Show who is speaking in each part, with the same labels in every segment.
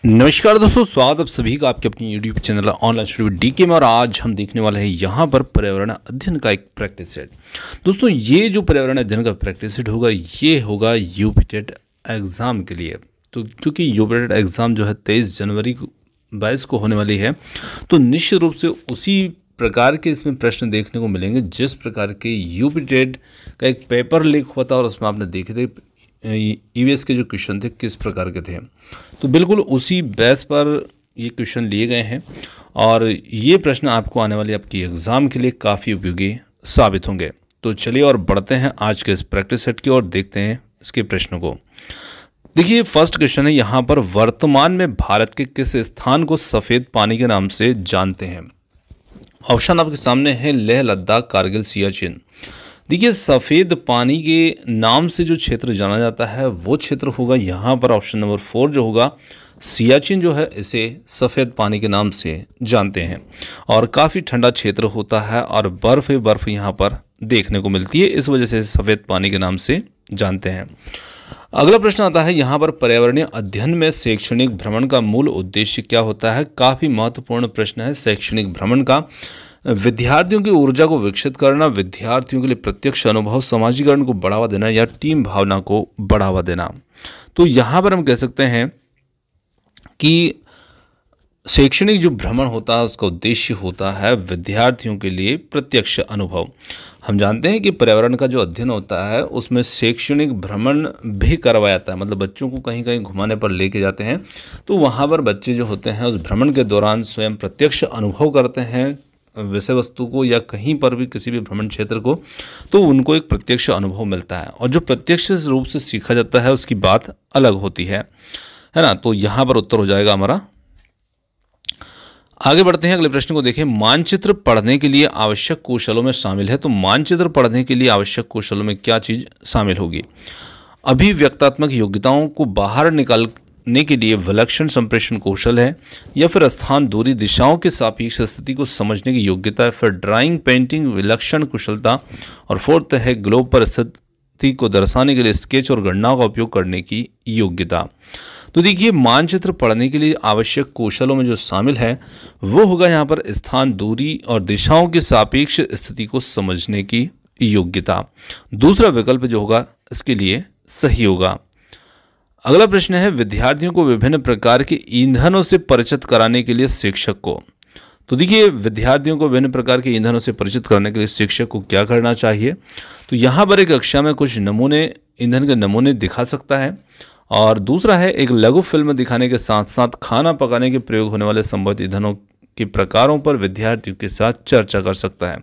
Speaker 1: नमस्कार दोस्तों, स्वागत आप सभी का आपके अपनी YouTube channel online study with DK में। और आज हम देखने वाले हैं यहाँ पर पर्यावरण अध्ययन का एक प्रैक्टिस सेट। दोस्तों, ये जो पर्यावरण अध्ययन का प्रैक्टिस सेट होगा ये होगा यूपी टेट एग्ज़ाम के लिए। तो क्योंकि यूपी टेट एग्ज़ाम जो है 23 जनवरी 22 को होने वाली है, तो निश्चित रूप से उसी प्रकार के इसमें प्रश्न देखने को मिलेंगे जिस प्रकार के यूपी टेट का एक पेपर लीक हुआ था और उसमें आपने देखे थे ईवीएस के जो क्वेश्चन थे किस प्रकार के थे। तो बिल्कुल उसी बेस पर ये क्वेश्चन लिए गए हैं और ये प्रश्न आपको आने वाली आपकी एग्ज़ाम के लिए काफ़ी उपयोगी साबित होंगे। तो चलिए और बढ़ते हैं आज के इस प्रैक्टिस सेट की और देखते हैं इसके प्रश्नों को। देखिए, फर्स्ट क्वेश्चन है यहाँ पर, वर्तमान में भारत के किस स्थान को सफ़ेद पानी के नाम से जानते हैं? ऑप्शन आपके सामने है लेह, लद्दाख, कारगिल, सियाचिन। देखिए, सफ़ेद पानी के नाम से जो क्षेत्र जाना जाता है वो क्षेत्र होगा यहाँ पर ऑप्शन नंबर 4 जो होगा सियाचिन, जो है इसे सफ़ेद पानी के नाम से जानते हैं। और काफ़ी ठंडा क्षेत्र होता है और बर्फ़ ही बर्फ़ यहाँ पर देखने को मिलती है, इस वजह से सफ़ेद पानी के नाम से जानते हैं। अगला प्रश्न आता है यहाँ पर, पर्यावरणीय अध्ययन में शैक्षणिक भ्रमण का मूल उद्देश्य क्या होता है? काफ़ी महत्वपूर्ण प्रश्न है शैक्षणिक भ्रमण का। विद्यार्थियों की ऊर्जा को विकसित करना, विद्यार्थियों के लिए प्रत्यक्ष अनुभव, समाजीकरण को बढ़ावा देना या टीम भावना को बढ़ावा देना। तो यहाँ पर हम कह सकते हैं कि शैक्षणिक जो भ्रमण होता है उसका उद्देश्य होता है विद्यार्थियों के लिए प्रत्यक्ष अनुभव। हम जानते हैं कि पर्यावरण का जो अध्ययन होता है उसमें शैक्षणिक भ्रमण भी करवाया जाता है, मतलब बच्चों को कहीं कहीं घुमाने पर लेके जाते हैं। तो वहाँ पर बच्चे जो होते हैं उस भ्रमण के दौरान स्वयं प्रत्यक्ष अनुभव करते हैं विषय वस्तु को या कहीं पर भी किसी भी भ्रमण क्षेत्र को, तो उनको एक प्रत्यक्ष अनुभव मिलता है। और जो प्रत्यक्ष रूप से सीखा जाता है उसकी बात अलग होती है ना। तो यहाँ पर उत्तर हो जाएगा हमारा। आगे बढ़ते हैं, अगले प्रश्न को देखें। मानचित्र पढ़ने के लिए आवश्यक कौशलों में शामिल है। तो मानचित्र पढ़ने के लिए आवश्यक कौशलों में क्या चीज़ शामिल होगी? अभिव्यक्तात्मक योग्यताओं को बाहर निकालने के लिए विलक्षण संप्रेषण कौशल है, या फिर स्थान, दूरी, दिशाओं के सापेक्ष स्थिति को समझने की योग्यता है, फिर ड्राइंग, पेंटिंग, विलक्षण कुशलता, और फोर्थ है ग्लोब पर स्थिति को दर्शाने के लिए स्केच और गणनाओं का उपयोग करने की योग्यता। तो देखिए, मानचित्र पढ़ने के लिए आवश्यक कौशलों में जो शामिल है वो होगा यहाँ पर स्थान, दूरी और दिशाओं के सापेक्ष स्थिति को समझने की योग्यता। दूसरा विकल्प जो होगा इसके लिए सही होगा। अगला प्रश्न है, विद्यार्थियों को विभिन्न प्रकार के ईंधनों से परिचित कराने के लिए शिक्षक को। तो देखिए, विद्यार्थियों को विभिन्न प्रकार के ईंधनों से परिचित करने के लिए शिक्षक को क्या करना चाहिए? तो यहाँ पर एक कक्षा में कुछ नमूने, ईंधन के नमूने दिखा सकता है, और दूसरा है एक लघु फिल्म दिखाने के साथ साथ खाना पकाने के प्रयोग होने वाले संभवित ईंधनों के प्रकारों पर विद्यार्थियों के साथ चर्चा कर सकता है।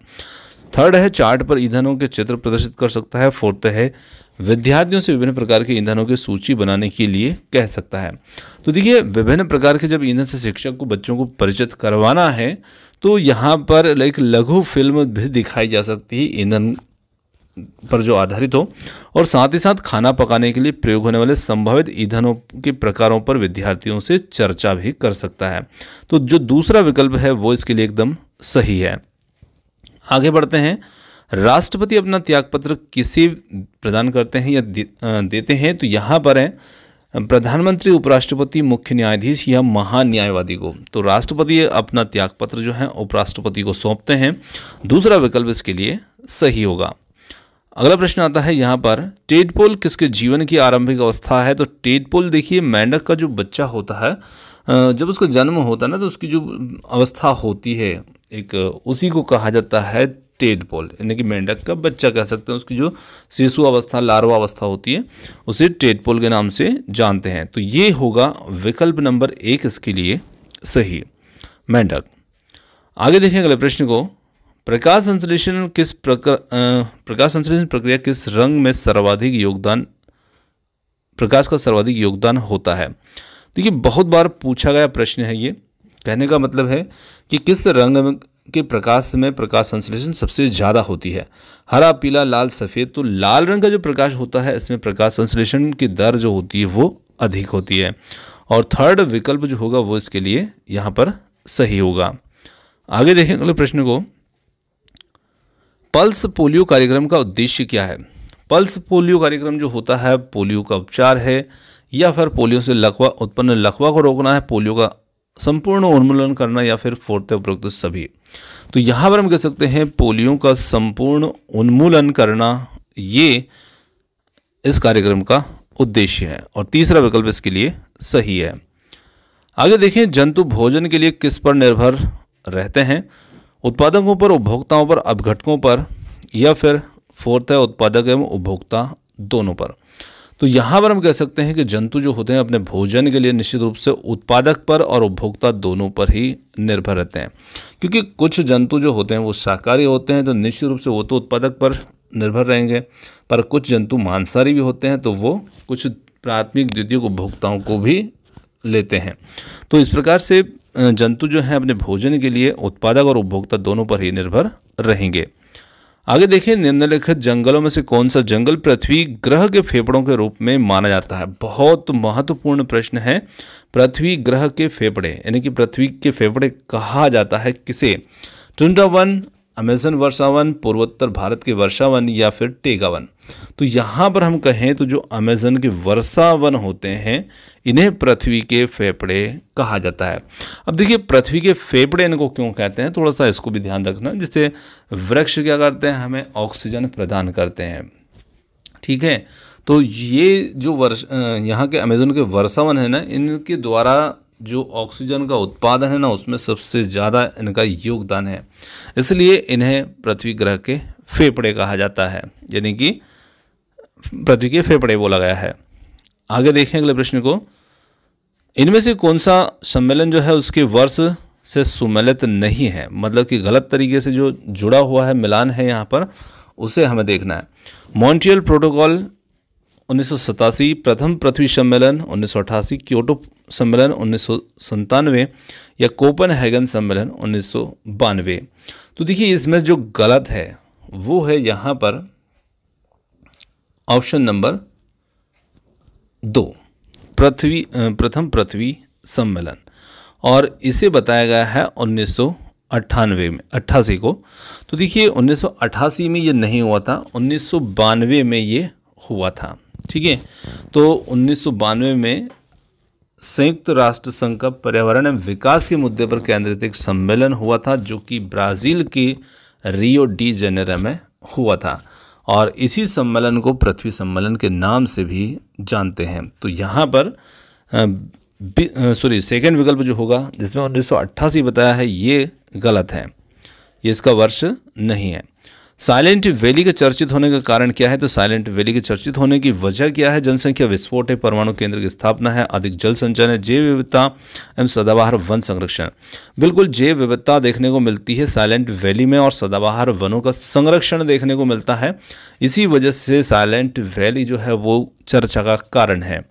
Speaker 1: थर्ड है चार्ट पर ईंधनों के चित्र प्रदर्शित कर सकता है। फोर्थ है विद्यार्थियों से विभिन्न प्रकार के ईंधनों की सूची बनाने के लिए कह सकता है। तो देखिए, विभिन्न प्रकार के जब ईंधन से शिक्षक को बच्चों को परिचित करवाना है तो यहाँ पर एक लघु फिल्म भी दिखाई जा सकती है ईंधन पर जो आधारित हो, और साथ ही साथ खाना पकाने के लिए प्रयोग होने वाले संभावित ईंधनों के प्रकारों पर विद्यार्थियों से चर्चा भी कर सकता है। तो जो दूसरा विकल्प है वो इसके लिए एकदम सही है। आगे बढ़ते हैं, राष्ट्रपति अपना त्यागपत्र किसे प्रदान करते हैं या देते हैं? तो यहाँ पर है प्रधानमंत्री, उपराष्ट्रपति, मुख्य न्यायाधीश या महान्यायवादी को। तो राष्ट्रपति अपना त्यागपत्र जो है उपराष्ट्रपति को सौंपते हैं। दूसरा विकल्प इसके लिए सही होगा। अगला प्रश्न आता है यहाँ पर, टेडपोल किसके जीवन की आरंभिक अवस्था है? तो टेडपोल देखिए, मेंढक का जो बच्चा होता है जब उसका जन्म होता है ना, तो उसकी जो अवस्था होती है एक, उसी को कहा जाता है टेडपोल, यानी कि मेंढक का बच्चा कह सकते हैं। उसकी जो शिशु अवस्था, लार्वा अवस्था होती है उसे टेडपोल के नाम से जानते हैं। तो ये होगा विकल्प नंबर 1 इसके लिए सही, मेंढक। आगे देखें अगले प्रश्न को, प्रकाश संश्लेषण प्रक्रिया किस रंग में सर्वाधिक योगदान, प्रकाश का सर्वाधिक योगदान होता है? देखिए, बहुत बार पूछा गया प्रश्न है ये। कहने का मतलब है कि किस रंग के प्रकाश में प्रकाश संश्लेषण सबसे ज़्यादा होती है? हरा, पीला, लाल, सफ़ेद। तो लाल रंग का जो प्रकाश होता है इसमें प्रकाश संश्लेषण की दर जो होती है वो अधिक होती है, और थर्ड विकल्प जो होगा वो इसके लिए यहाँ पर सही होगा। आगे देखें अगले प्रश्न को, पल्स पोलियो कार्यक्रम का उद्देश्य क्या है? पल्स पोलियो कार्यक्रम जो होता है पोलियो का उपचार है, या फिर पोलियो से लकवा उत्पन्न लकवा को रोकना है, पोलियो का संपूर्ण उन्मूलन करना, या फिर फोर्थ उपरोक्त सभी। तो यहाँ पर हम कह सकते हैं पोलियो का संपूर्ण उन्मूलन करना ये इस कार्यक्रम का उद्देश्य है, और तीसरा विकल्प इसके लिए सही है। आगे देखें, जंतु भोजन के लिए किस पर निर्भर रहते हैं? उत्पादकों पर, उपभोक्ताओं पर, अपघटकों पर, या फिर फोर्थ है उत्पादक एवं उपभोक्ता दोनों पर। तो यहाँ पर हम कह सकते हैं कि जंतु जो होते हैं अपने भोजन के लिए निश्चित रूप से उत्पादक पर और उपभोक्ता दोनों पर ही निर्भर रहते हैं, क्योंकि कुछ जंतु जो होते हैं वो शाकाहारी होते हैं तो निश्चित रूप से वो तो उत्पादक पर निर्भर रहेंगे, पर कुछ जंतु मांसाहारी भी होते हैं तो वो कुछ प्राथमिक द्वितीयक उपभोक्ताओं को भी लेते हैं। तो इस प्रकार से जंतु जो हैं अपने भोजन के लिए उत्पादक और उपभोक्ता दोनों पर ही निर्भर रहेंगे। आगे देखिए, निम्नलिखित जंगलों में से कौन सा जंगल पृथ्वी ग्रह के फेफड़ों के रूप में माना जाता है? बहुत महत्वपूर्ण प्रश्न है। पृथ्वी ग्रह के फेफड़े यानी कि पृथ्वी के फेफड़े कहा जाता है किसे? टुंड्रा वन, अमेजन वर्षावन, पूर्वोत्तर भारत के वर्षावन, या फिर टेगा वन। तो यहाँ पर हम कहें तो जो अमेजन के वर्षावन होते हैं इन्हें पृथ्वी के फेफड़े कहा जाता है। अब देखिए, पृथ्वी के फेफड़े इनको क्यों कहते हैं, थोड़ा सा इसको भी ध्यान रखना। जिससे वृक्ष क्या करते हैं, हमें ऑक्सीजन प्रदान करते हैं, ठीक है। तो ये जो यहाँ के अमेजन के वर्षावन है ना, इनके द्वारा जो ऑक्सीजन का उत्पादन है ना उसमें सबसे ज़्यादा इनका योगदान है, इसलिए इन्हें पृथ्वी ग्रह के फेफड़े कहा जाता है, यानी कि पृथ्वी के फेफड़े बोला गया है। आगे देखें अगले प्रश्न को, इनमें से कौन सा सम्मेलन जो है उसके वर्ष से सुमेलित नहीं है, मतलब कि गलत तरीके से जो जुड़ा हुआ है, मिलान है यहाँ पर, उसे हमें देखना है। मॉन्ट्रियल प्रोटोकॉल 1987, प्रथम पृथ्वी सम्मेलन 1988, क्योटो सम्मेलन 1997, या कोपेनहेगन सम्मेलन 1992। तो देखिए, इसमें जो गलत है वो है यहाँ पर ऑप्शन नंबर 2, प्रथम पृथ्वी सम्मेलन, और इसे बताया गया है 1998 में, 88 को। तो देखिए, 1988 में ये नहीं हुआ था, 1992 में ये हुआ था, ठीक है। तो 1992 में संयुक्त राष्ट्र संघ का पर्यावरण एवं विकास के मुद्दे पर केंद्रित एक सम्मेलन हुआ था, जो कि ब्राज़ील के रियो डी जेनेरो में हुआ था, और इसी सम्मेलन को पृथ्वी सम्मेलन के नाम से भी जानते हैं। तो यहाँ पर सेकंड विकल्प जो होगा जिसमें 1988 बताया है ये गलत है, ये इसका वर्ष नहीं है। साइलेंट वैली के चर्चित होने का कारण क्या है? तो साइलेंट वैली के चर्चित होने की वजह क्या है? जनसंख्या विस्फोट है, परमाणु केंद्र की स्थापना है, अधिक जल संचयन है, जैव विविधता एवं सदाबहार वन संरक्षण। बिल्कुल, जैव विविधता देखने को मिलती है साइलेंट वैली में, और सदाबहार वनों का संरक्षण देखने को मिलता है। इसी वजह से साइलेंट वैली जो है वो चर्चा का कारण है।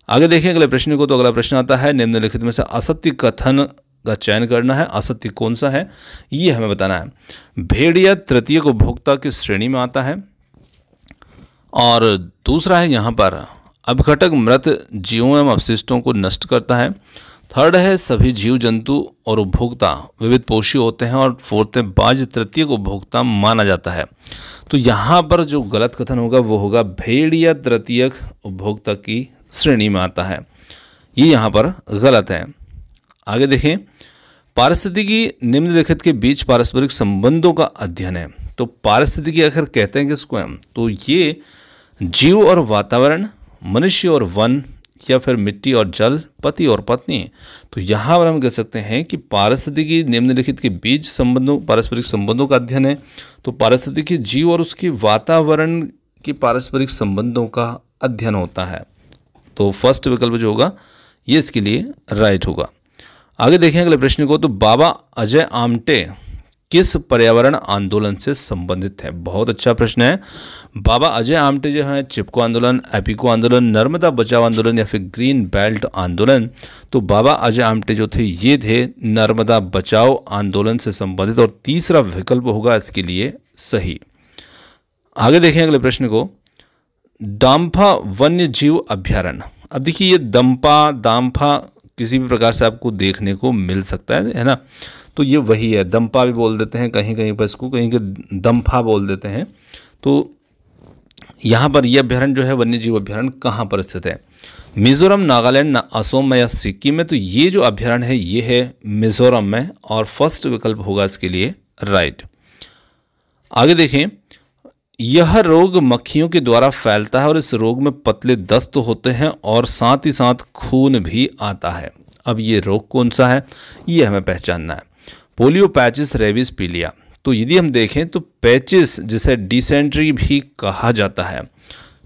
Speaker 1: आगे देखें अगले प्रश्न को। तो अगला प्रश्न आता है, निम्नलिखित में से असत्य कथन का चयन करना है। असत्य कौन सा है ये हमें बताना है। भेड़िया तृतीयक उपभोक्ता की श्रेणी में आता है, और दूसरा है यहाँ पर अपघटक मृत जीवों एवं अपशिष्टों को नष्ट करता है। थर्ड है सभी जीव जंतु और उपभोक्ता विविध पोषी होते हैं, और फोर्थ है बाज तृतीयक उपभोक्ता माना जाता है। तो यहाँ पर जो गलत कथन होगा वो होगा भेड़िया तृतीयक उपभोक्ता की श्रेणी में आता है, ये यहाँ पर गलत है। आगे देखें, पारिस्थितिकी निम्नलिखित के बीच पारस्परिक संबंधों का अध्ययन है। तो पारिस्थितिकी आखिर कहते हैं किसको हम? तो ये जीव और वातावरण, मनुष्य और वन, या फिर मिट्टी और जल, पति और पत्नी। तो यहाँ पर हम कह सकते हैं कि पारिस्थितिकी निम्नलिखित के बीच संबंधों, पारस्परिक संबंधों का अध्ययन है। तो पारिस्थितिकी जीव और उसके वातावरण के पारस्परिक संबंधों का अध्ययन होता है। तो फर्स्ट विकल्प जो होगा ये इसके लिए राइट होगा। आगे देखें अगले प्रश्न को। तो बाबा अजय आमटे किस पर्यावरण आंदोलन से संबंधित है? बहुत अच्छा प्रश्न है। बाबा अजय आमटे जो है चिपको आंदोलन, एपिको आंदोलन, नर्मदा बचाओ आंदोलन, या फिर ग्रीन बेल्ट आंदोलन। तो बाबा अजय आमटे जो थे ये थे नर्मदा बचाओ आंदोलन से संबंधित, और तीसरा विकल्प होगा इसके लिए सही। आगे देखें अगले प्रश्न को। दाम्फा वन्य जीव अभ्यारण्य। अब देखिए, ये दाम्फा किसी भी प्रकार से आपको देखने को मिल सकता है ना। तो ये वही है, दम्पा भी बोल देते हैं कहीं कहीं पर इसको, कहीं के दम्फा बोल देते हैं। तो यहाँ पर यह अभ्यारण्य जो है वन्य जीव अभ्यारण्य कहाँ पर स्थित है? मिजोरम, नागालैंड, असम में या सिक्किम में? तो ये जो अभ्यारण्य है ये है मिजोरम में, और फर्स्ट विकल्प होगा इसके लिए राइट। आगे देखें, यह रोग मक्खियों के द्वारा फैलता है और इस रोग में पतले दस्त होते हैं और साथ ही साथ खून भी आता है। अब ये रोग कौन सा है ये हमें पहचानना है। पोलियो, पैचिस, रेबीज, पीलिया। तो यदि हम देखें तो पैचिस जिसे डिसेंट्री भी कहा जाता है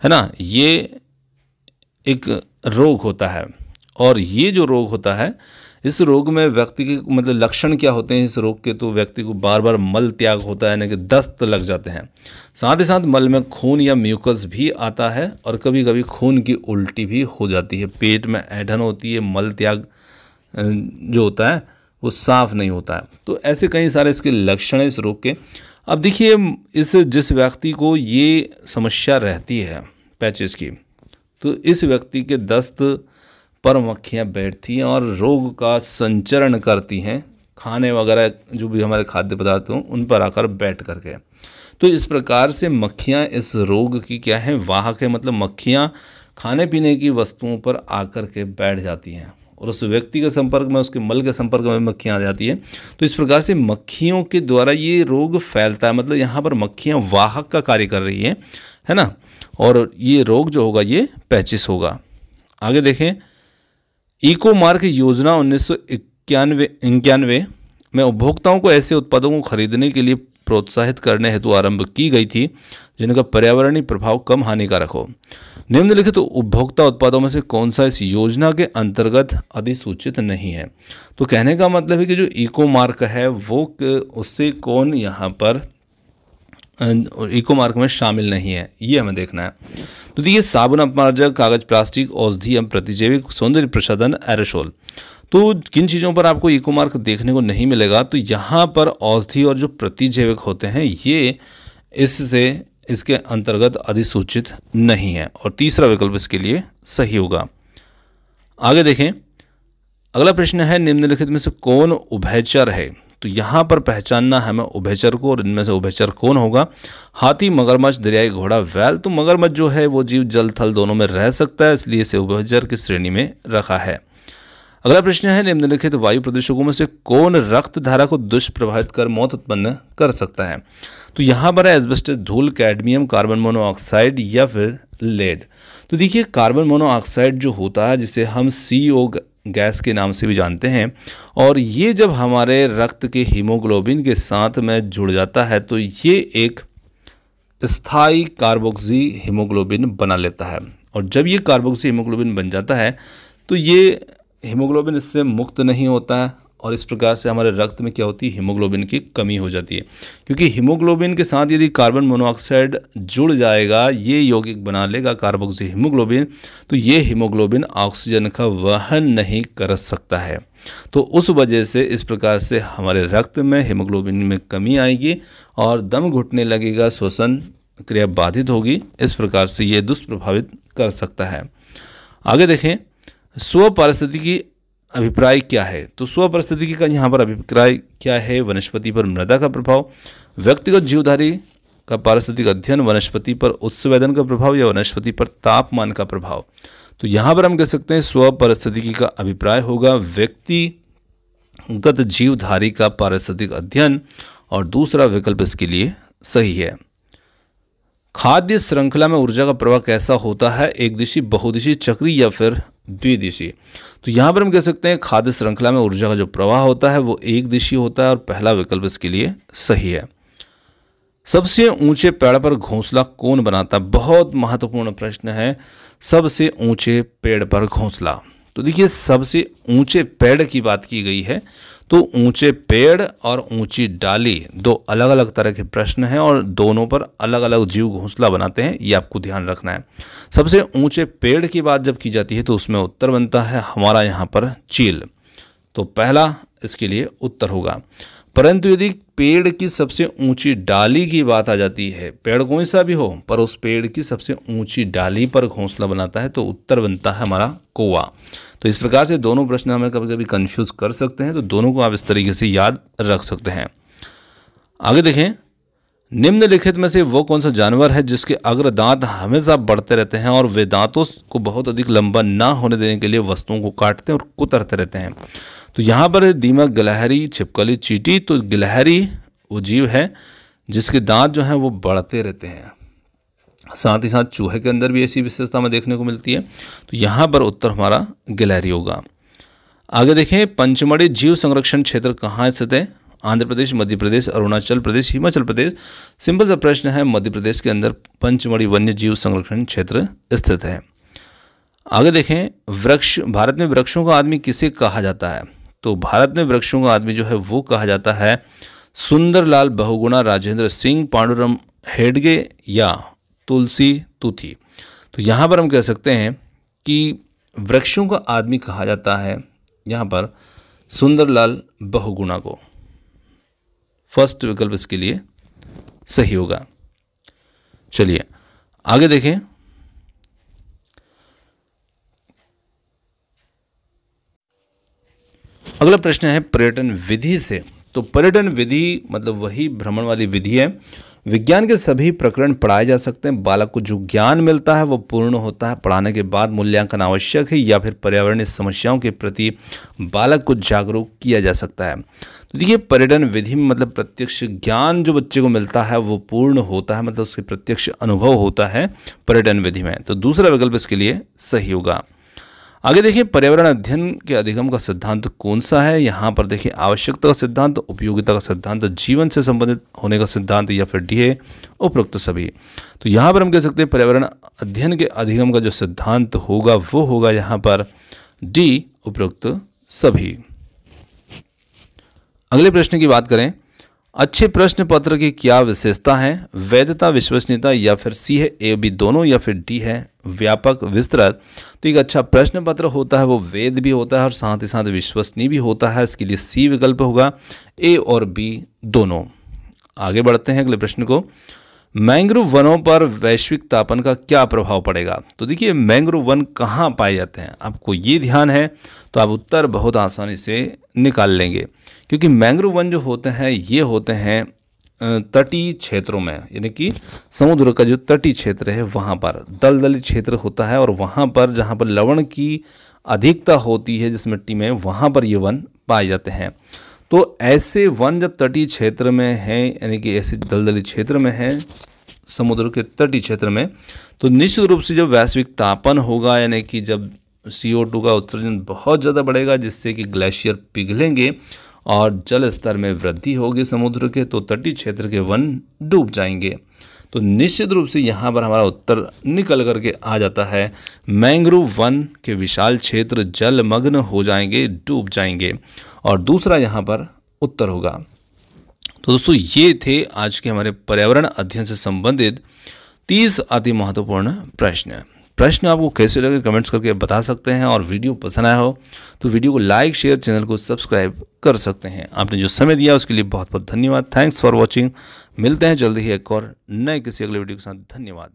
Speaker 1: ना, ये एक रोग होता है, और ये जो रोग होता है इस रोग में व्यक्ति के मतलब लक्षण क्या होते हैं इस रोग के? तो व्यक्ति को बार बार मल त्याग होता है, यानी कि दस्त लग जाते हैं। साथ ही साथ मल में खून या म्यूकस भी आता है, और कभी कभी खून की उल्टी भी हो जाती है। पेट में ऐंठन होती है, मल त्याग जो होता है वो साफ नहीं होता है। तो ऐसे कई सारे इसके लक्षण हैं इस रोग के। अब देखिए, इस जिस व्यक्ति को ये समस्या रहती है पैचिस की, तो इस व्यक्ति के दस्त पर मक्खियाँ बैठती हैं और रोग का संचरण करती हैं, खाने वगैरह जो भी हमारे खाद्य पदार्थ हों उन पर आकर बैठ करके। तो इस प्रकार से मक्खियाँ इस रोग की क्या है, वाहक है। मतलब मक्खियाँ खाने पीने की वस्तुओं पर आकर के बैठ जाती हैं और उस व्यक्ति के संपर्क में, उसके मल के संपर्क में मक्खियाँ आ जाती हैं। तो इस प्रकार से मक्खियों के द्वारा ये रोग फैलता है। मतलब यहाँ पर मक्खियाँ वाहक का कार्य कर रही हैं, है ना, और ये रोग जो होगा ये पैचिस होगा। आगे देखें, इको मार्क योजना 1991 में उपभोक्ताओं को ऐसे उत्पादों को खरीदने के लिए प्रोत्साहित करने हेतु आरंभ की गई थी जिनका पर्यावरणीय प्रभाव कम हानिकारक हो। निम्नलिखित उपभोक्ता उत्पादों में से कौन सा इस योजना के अंतर्गत अधिसूचित नहीं है? तो कहने का मतलब है कि जो इको मार्क है वो उससे कौन यहाँ पर इको मार्क में शामिल नहीं है, ये हमें देखना है। तो देखिए, साबुन, अपमार्जक, कागज, प्लास्टिक, औषधि एवं प्रतिजैविक, सौंदर्य प्रसाधन, एरोसोल। तो किन चीज़ों पर आपको इको मार्क देखने को नहीं मिलेगा? तो यहाँ पर औषधि और जो प्रतिजैविक होते हैं ये इसके अंतर्गत अधिसूचित नहीं है, और तीसरा विकल्प इसके लिए सही होगा। आगे देखें, अगला प्रश्न है, निम्नलिखित में से कौन उभयचर है? तो यहाँ पर पहचानना है हमें उभयचर को, और इनमें से उभयचर कौन होगा? हाथी, मगरमच्छ, दरियाई घोड़ा, वैल। तो मगरमच्छ जो है वो जीव जल थल दोनों में रह सकता है, इसलिए इसे उभयचर की श्रेणी में रखा है। अगला प्रश्न है, निम्नलिखित वायु प्रदूषकों में से कौन रक्त धारा को दुष्प्रभावित कर मौत उत्पन्न कर सकता है? तो यहाँ पर है एस्बेस्टस, धूल, कैडमियम, कार्बन मोनोऑक्साइड या फिर लेड। तो देखिए, कार्बन मोनोऑक्साइड जो होता है जिसे हम CO गैस के नाम से भी जानते हैं, और ये जब हमारे रक्त के हीमोग्लोबिन के साथ में जुड़ जाता है तो ये एक स्थायी कार्बोक्सी हीमोग्लोबिन बना लेता है, और जब ये कार्बोक्सी हीमोग्लोबिन बन जाता है तो ये हीमोग्लोबिन इससे मुक्त नहीं होता है, और इस प्रकार से हमारे रक्त में क्या होती है, हीमोग्लोबिन की कमी हो जाती है। क्योंकि हीमोग्लोबिन के साथ यदि कार्बन मोनोऑक्साइड जुड़ जाएगा, ये यौगिक बना लेगा कार्बोक्सी हीमोग्लोबिन, तो ये हीमोग्लोबिन ऑक्सीजन का वहन नहीं कर सकता है। तो उस वजह से इस प्रकार से हमारे रक्त में हीमोग्लोबिन में कमी आएगी और दम घुटने लगेगा, श्वसन क्रिया बाधित होगी। इस प्रकार से ये दुष्प्रभावित कर सकता है। आगे देखें, स्व पारिस्थितिकी अभिप्राय क्या है? तो स्व पारिस्थितिकी का यहाँ पर अभिप्राय क्या है? वनस्पति पर मृदा का प्रभाव, व्यक्तिगत जीवधारी का पारिस्थितिक अध्ययन, वनस्पति पर उत्सवेदन का प्रभाव या वनस्पति पर तापमान का प्रभाव। तो यहाँ पर हम कह सकते हैं स्व पारिस्थितिकी का अभिप्राय होगा व्यक्तिगत जीवधारी का पारिस्थितिक अध्ययन, और दूसरा विकल्प इसके लिए सही है। खाद्य श्रृंखला में ऊर्जा का प्रवाह कैसा होता है? एक दिशी, बहुदिशी, चक्री या फिर द्विदिशी? तो यहाँ पर हम कह सकते हैं खाद्य श्रृंखला में ऊर्जा का जो प्रवाह होता है वो एक दिशी होता है, और पहला विकल्प इसके लिए सही है। सबसे ऊंचे पेड़ पर घोंसला कौन बनाता है? बहुत महत्वपूर्ण प्रश्न है, सबसे ऊंचे पेड़ पर घोंसला। तो देखिए, सबसे ऊंचे पेड़ की बात की गई है, तो ऊंचे पेड़ और ऊंची डाली दो अलग अलग तरह के प्रश्न हैं, और दोनों पर अलग अलग जीव घोंसला बनाते हैं, ये आपको ध्यान रखना है। सबसे ऊंचे पेड़ की बात जब की जाती है तो उसमें उत्तर बनता है हमारा यहाँ पर चील, तो पहला इसके लिए उत्तर होगा। परंतु यदि पेड़ की सबसे ऊंची डाली की बात आ जाती है, पेड़ कोई सा भी हो पर उस पेड़ की सबसे ऊंची डाली पर घोंसला बनाता है, तो उत्तर बनता है हमारा कौवा। तो इस प्रकार से दोनों प्रश्न हमें कभी कभी कंफ्यूज कर सकते हैं, तो दोनों को आप इस तरीके से याद रख सकते हैं। आगे देखें, निम्नलिखित में से वो कौन सा जानवर है जिसके अग्र दांत हमेशा बढ़ते रहते हैं और वे दांतों को बहुत अधिक लंबा ना होने देने के लिए वस्तुओं को काटते हैं और कुतरते रहते हैं? तो यहाँ पर है दीमक, गिलहरी, छिपकली, चींटी। तो गिलहरी वो जीव है जिसके दांत जो हैं वो बढ़ते रहते हैं। साथ ही साथ चूहे के अंदर भी ऐसी विशेषता हमें देखने को मिलती है। तो यहाँ पर उत्तर हमारा गिलहरी होगा। आगे देखें, पंचमढ़ी जीव संरक्षण क्षेत्र कहाँ स्थित है? आंध्र प्रदेश, मध्य प्रदेश, अरुणाचल प्रदेश, हिमाचल प्रदेश। सिंपल सा प्रश्न है, मध्य प्रदेश के अंदर पंचमढ़ी वन्य जीव संरक्षण क्षेत्र स्थित है। आगे देखें, वृक्ष, भारत में वृक्षों का आदमी किसे कहा जाता है? तो भारत में वृक्षों का आदमी जो है वो कहा जाता है सुंदरलाल बहुगुणा, राजेंद्र सिंह, पांडुरंग हेडगे या तुलसी तुथी। तो यहाँ पर हम कह सकते हैं कि वृक्षों का आदमी कहा जाता है यहाँ पर सुंदरलाल बहुगुणा को। फर्स्ट विकल्प इसके लिए सही होगा। चलिए आगे देखें, अगला प्रश्न है पर्यटन विधि से। तो पर्यटन विधि मतलब वही भ्रमण वाली विधि है। विज्ञान के सभी प्रकरण पढ़ाए जा सकते हैं। बालक को जो ज्ञान मिलता है वो पूर्ण होता है। पढ़ाने के बाद मूल्यांकन आवश्यक है या फिर पर्यावरणीय समस्याओं के प्रति बालक को जागरूक किया जा सकता है। तो देखिए, पर्यटन विधि में मतलब प्रत्यक्ष ज्ञान जो बच्चे को मिलता है वो पूर्ण होता है, मतलब उसके प्रत्यक्ष अनुभव होता है पर्यटन विधि में। तो दूसरा विकल्प इसके लिए सही होगा। आगे देखिए, पर्यावरण अध्ययन के अधिगम का सिद्धांत कौन सा है? यहाँ पर देखिए, आवश्यकता का सिद्धांत, उपयोगिता का सिद्धांत, जीवन से संबंधित होने का सिद्धांत या फिर डी है उपरोक्त सभी। तो यहाँ पर हम कह सकते हैं पर्यावरण अध्ययन के अधिगम का जो सिद्धांत होगा वो होगा यहाँ पर डी उपरोक्त सभी। अगले प्रश्न की बात करें, अच्छे प्रश्न पत्र की क्या विशेषता है? वैधता, विश्वसनीयता या फिर सी है ए बी दोनों या फिर डी है व्यापक विस्तृत। तो एक अच्छा प्रश्न पत्र होता है वो वैध भी होता है और साथ ही साथ विश्वसनीय भी होता है। इसके लिए सी विकल्प होगा, ए और बी दोनों। आगे बढ़ते हैं अगले प्रश्न को, मैंग्रोव वनों पर वैश्विक तापन का क्या प्रभाव पड़ेगा? तो देखिए, मैंग्रोव वन कहाँ पाए जाते हैं आपको ये ध्यान है तो आप उत्तर बहुत आसानी से निकाल लेंगे, क्योंकि मैंग्रोव वन जो होते हैं ये होते हैं तटीय क्षेत्रों में, यानी कि समुद्र का जो तटीय क्षेत्र है वहाँ पर दलदली क्षेत्र होता है और वहाँ पर जहाँ पर लवण की अधिकता होती है जिस मिट्टी में, वहाँ पर ये वन पाए जाते हैं। तो ऐसे वन जब तटीय क्षेत्र में हैं, यानी कि ऐसे दलदली क्षेत्र में हैं समुद्र के तटीय क्षेत्र में, तो निश्चित रूप से जब वैश्विक तापन होगा, यानी कि जब CO2 का उत्सर्जन बहुत ज़्यादा बढ़ेगा जिससे कि ग्लेशियर पिघलेंगे और जल स्तर में वृद्धि होगी समुद्र के, तो तटीय क्षेत्र के वन डूब जाएंगे। तो निश्चित रूप से यहाँ पर हमारा उत्तर निकल करके आ जाता है, मैंग्रोव वन के विशाल क्षेत्र जलमग्न हो जाएंगे, डूब जाएंगे, और दूसरा यहाँ पर उत्तर होगा। तो दोस्तों, ये थे आज के हमारे पर्यावरण अध्ययन से संबंधित 30 अति महत्वपूर्ण प्रश्न आपको कैसे लगे कमेंट्स करके बता सकते हैं, और वीडियो पसंद आया हो तो वीडियो को लाइक, शेयर, चैनल को सब्सक्राइब कर सकते हैं। आपने जो समय दिया उसके लिए बहुत बहुत धन्यवाद। Thanks for watching. मिलते हैं जल्दी ही एक और नए किसी अगले वीडियो के साथ। धन्यवाद।